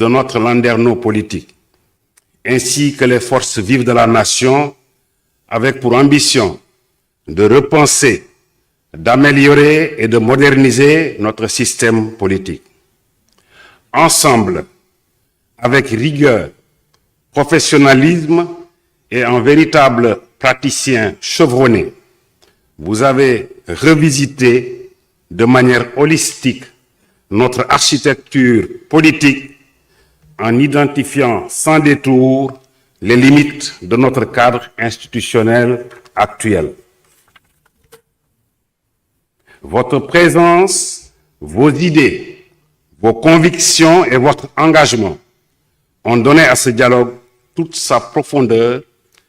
de notre landerneau politique, ainsi que les forces vives de la nation, avec pour ambition de repenser, d'améliorer et de moderniser notre système politique. Ensemble, avec rigueur, professionnalisme et un véritable praticien chevronné, vous avez revisité de manière holistique notre architecture politique en identifiant sans détour les limites de notre cadre institutionnel actuel. Votre présence, vos idées, vos convictions et votre engagement ont donné à ce dialogue toute sa profondeur,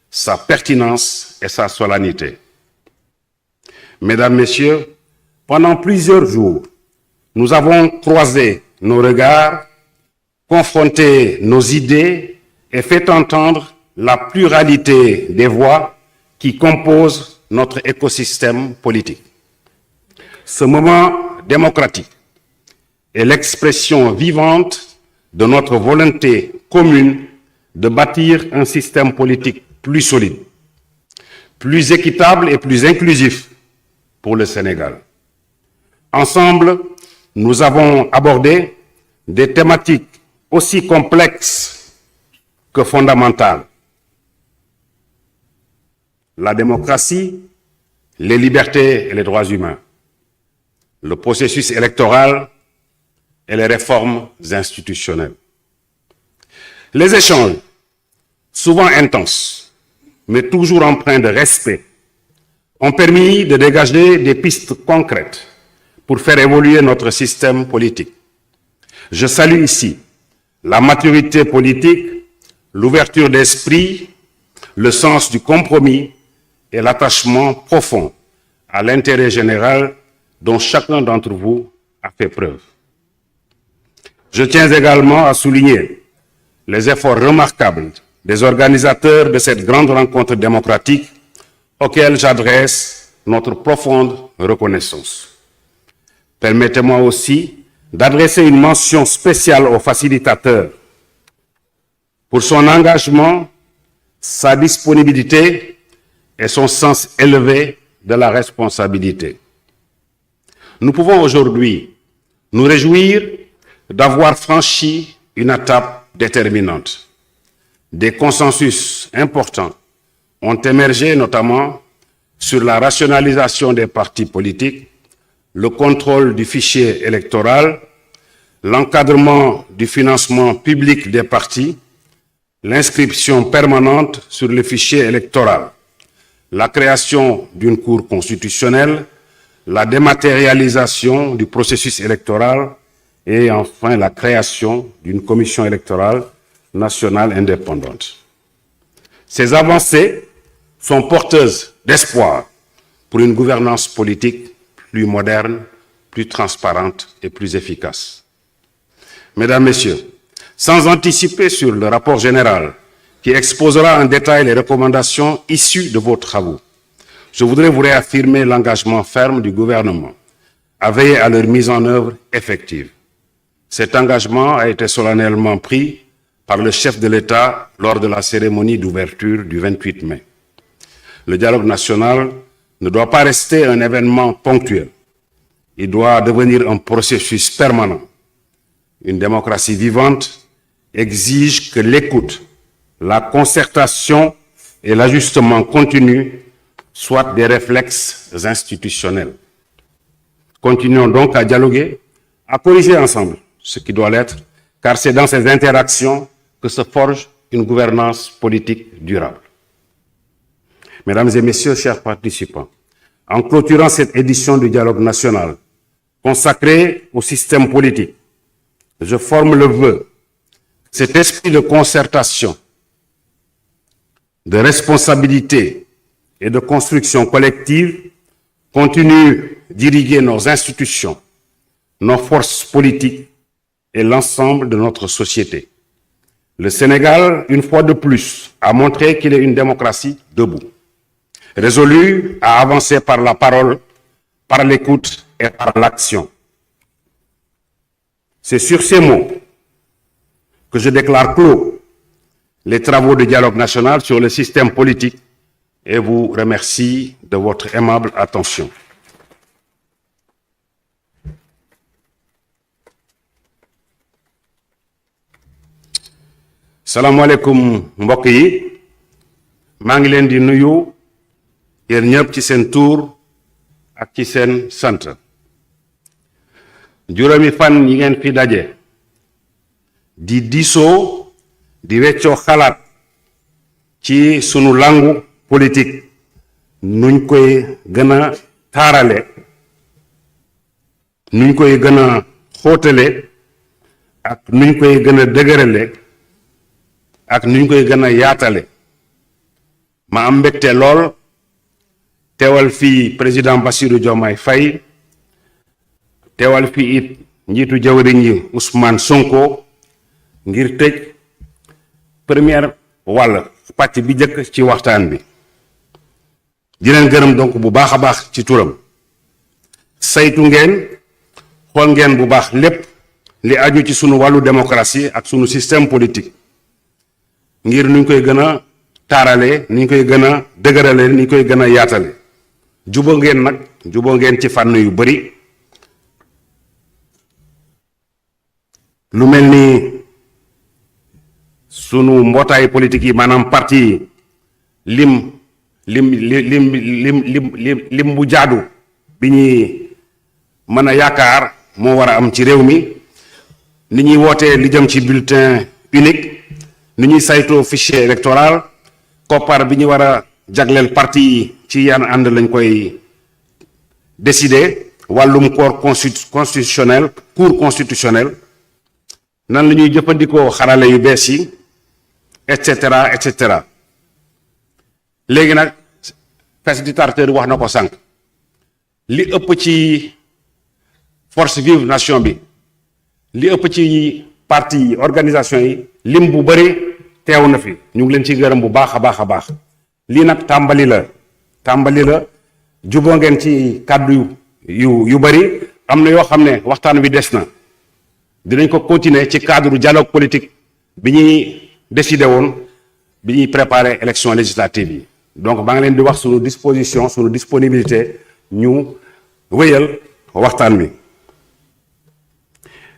sa pertinence et sa solennité. Mesdames, Messieurs, pendant plusieurs jours, nous avons croisé nos regards, confronté nos idées et fait entendre la pluralité des voix qui composent notre écosystème politique. Ce moment démocratique est l'expression vivante de notre volonté commune de bâtir un système politique plus solide, plus équitable et plus inclusif pour le Sénégal. Ensemble, nous avons abordé des thématiques aussi complexes que fondamentales. La démocratie, les libertés et les droits humains, le processus électoral et les réformes institutionnelles. Les échanges, souvent intenses, mais toujours empreints de respect, ont permis de dégager des pistes concrètes pour faire évoluer notre système politique. Je salue ici la maturité politique, l'ouverture d'esprit, le sens du compromis et l'attachement profond à l'intérêt général dont chacun d'entre vous a fait preuve. Je tiens également à souligner les efforts remarquables des organisateurs de cette grande rencontre démocratique auxquels j'adresse notre profonde reconnaissance. Permettez-moi aussi d'adresser une mention spéciale au facilitateur pour son engagement, sa disponibilité et son sens élevé de la responsabilité. Nous pouvons aujourd'hui nous réjouir d'avoir franchi une étape déterminante. Des consensus importants ont émergé notamment sur la rationalisation des partis politiques, le contrôle du fichier électoral, l'encadrement du financement public des partis, l'inscription permanente sur le fichier électoral, la création d'une cour constitutionnelle, la dématérialisation du processus électoral et enfin la création d'une commission électorale nationale indépendante. Ces avancées sont porteuses d'espoir pour une gouvernance politique plus moderne, plus transparente et plus efficace. Mesdames, Messieurs, sans anticiper sur le rapport général qui exposera en détail les recommandations issues de vos travaux, je voudrais vous réaffirmer l'engagement ferme du gouvernement à veiller à leur mise en œuvre effective. Cet engagement a été solennellement pris par le chef de l'État lors de la cérémonie d'ouverture du 28 mai. Le dialogue national ne doit pas rester un événement ponctuel. Il doit devenir un processus permanent. Une démocratie vivante exige que l'écoute, la concertation et l'ajustement continu soient des réflexes institutionnels. Continuons donc à dialoguer, à corriger ensemble ce qui doit l'être, car c'est dans ces interactions que se forge une gouvernance politique durable. Mesdames et Messieurs, chers participants, en clôturant cette édition du dialogue national consacrée au système politique, je forme le vœu, cet esprit de concertation, de responsabilité et de construction collective continue d'irriguer nos institutions, nos forces politiques et l'ensemble de notre société. Le Sénégal, une fois de plus, a montré qu'il est une démocratie debout, résolue à avancer par la parole, par l'écoute et par l'action. C'est sur ces mots que je déclare clos les travaux du dialogue national sur le système politique et vous remercie de votre aimable attention. salaamaaleykum mbokk yi maa ngi leen di nuyu yéen ñëpp ci seen tur ak ci seen sant juróomi fan yi ngeen fi daje di diisoo di weccoo xalaat ci sunu langu politique nuñ koy gën a taarale nuñ koy gën a xóotale ak nuñ koy gën a dëgërale ak nuñ koy gën a yaatale ma am mbégte lool teewal fii président Bassirou Diomaye Faye teewal fii it njiitu jawriñ yi Ousmane Sonko ngir tëj première wàll pàcc bi njëkk ci waxtaan bi di leen gërëm donc bu baax a baax ci turam saytu ngeen xool ngeen bu baax lépp li aju ci sunu wàllu démocratie ak sunu système politique ngir nuñ koy gën a taarale ni ñu koy gën a dëgërale ni ñu koy gën a yaatale juboo ngeen ci fànn yu bari lu mel ni sunu mbootaay politique yi maanaam parti yi lim bu jaadu bi ñuy mën a yaakaar moo war a am ci réew mi ni ñuy wootee li jëm ci bulletin unique ni ñuy saytoo fichier électoral koppar bi ñu war a jagleel parti yi ci yan ànd lañ koy décider wàllum cour constitutionnel nan la ñuy jëfandikoo xarale yu bees yi et cetera léegi nag facilitateur wax na ko sànq li ëpp ci force vive nation bi li ëpp ci parti yi organisation yi lim bu bari teew na fi ñu ngi leen ci gërëm bu baax a baax lii nag tàmbali la juboo ngeen ci kàddu yu bari am na yoo xam ne waxtaan wi des na dinañ ko continuer ci cadre dialogue politique bi ñuy décidé woon bi ñuy préparer élection législative yi donc maa ngi leen di wax sunu disposition sunu disponibilité ñu wéyal waxtaan wi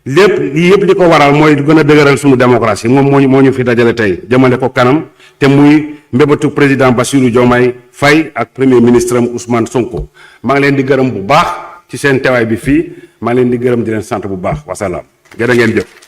yëpp li ko waral mooy gën a dëgëral sunu démocratie moom moo ñu fi dajale tey jëmale ko kanam te muy mbébétu président Bassirou Diomaye Faye ak premier ministre am Ousmane Sonko maa ngi leen di gërëm bu baax ci seen teewaay bi fii maa ngi leen di gërëm di leen sant bu baax wasalaam jërë ngeen jëf.